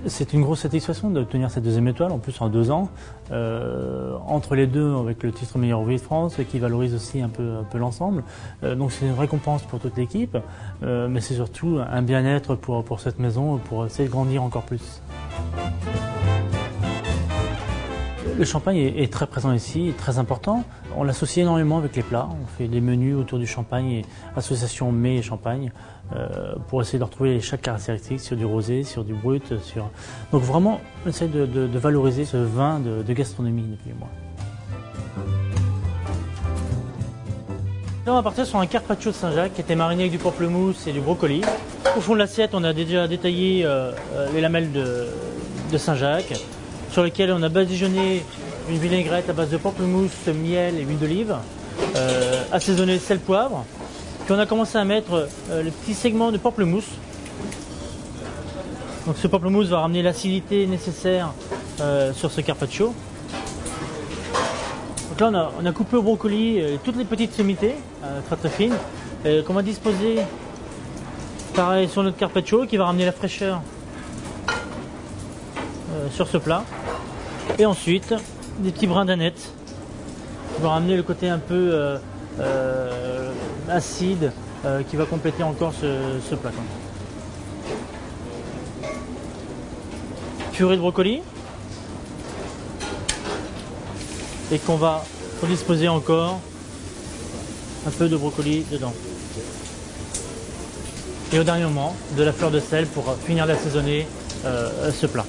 C'est une grosse satisfaction d'obtenir cette deuxième étoile, en plus en 2 ans. Entre les deux, avec le titre meilleur ouvrier de France, qui valorise aussi un peu l'ensemble. Donc c'est une récompense pour toute l'équipe, mais c'est surtout un bien-être pour cette maison, pour essayer de grandir encore plus. Le champagne est très présent ici, très important. On l'associe énormément avec les plats. On fait des menus autour du champagne et association mets et champagne pour essayer de retrouver chaque caractéristique sur du rosé, sur du brut. Donc vraiment, on essaie de valoriser ce vin de gastronomie depuis moi. Là, on va partir sur un carpaccio de Saint-Jacques qui était mariné avec du pamplemousse et du brocoli. Au fond de l'assiette, on a déjà détaillé les lamelles de Saint-Jacques, sur lesquelles on a badigeonné une vinaigrette à base de pamplemousse, miel et huile d'olive, assaisonné sel, poivre. Puis on a commencé à mettre les petits segments de pamplemousse. Donc ce pamplemousse va ramener l'acidité nécessaire sur ce carpaccio. Donc là on a coupé au brocoli toutes les petites sommités, très très fines, qu'on va disposer pareil sur notre carpaccio qui va ramener la fraîcheur sur ce plat. Et ensuite des petits brins d'aneth qui vont ramener le côté un peu acide qui va compléter encore ce plat. Purée de brocoli et qu'on va disposer encore un peu de brocoli dedans. Et au dernier moment, de la fleur de sel pour finir d'assaisonner ce plat.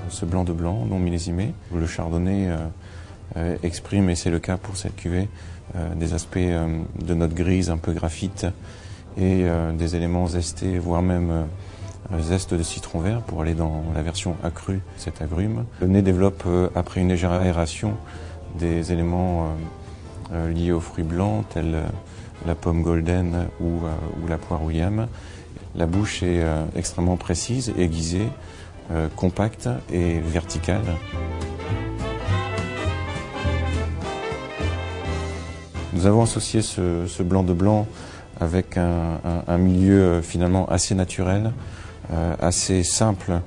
Ce blanc de blanc non millésimé, le chardonnay exprime, et c'est le cas pour cette cuvée, des aspects de notes grises un peu graphite et des éléments zestés, voire même zeste de citron vert pour aller dans la version accrue de cet agrume. Le nez développe après une légère aération des éléments liés aux fruits blancs tels la pomme golden ou la poire William. La bouche est extrêmement précise, aiguisée, compacte et verticale. Nous avons associé ce blanc de blanc avec un milieu finalement assez naturel, assez simple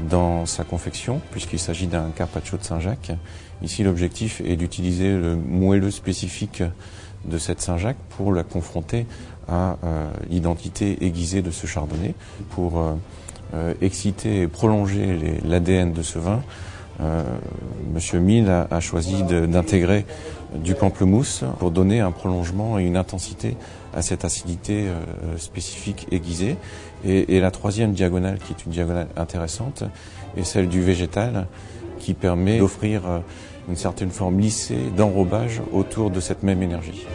dans sa confection, puisqu'il s'agit d'un carpaccio de Saint-Jacques. Ici, l'objectif est d'utiliser le moelleux spécifique de cette Saint-Jacques pour la confronter à l'identité aiguisée de ce chardonnay, pour exciter et prolonger l'ADN de ce vin. Monsieur Mille a choisi d'intégrer du pamplemousse pour donner un prolongement et une intensité à cette acidité spécifique aiguisée. Et la troisième diagonale, qui est une diagonale intéressante, est celle du végétal, qui permet d'offrir une certaine forme lissée d'enrobage autour de cette même énergie.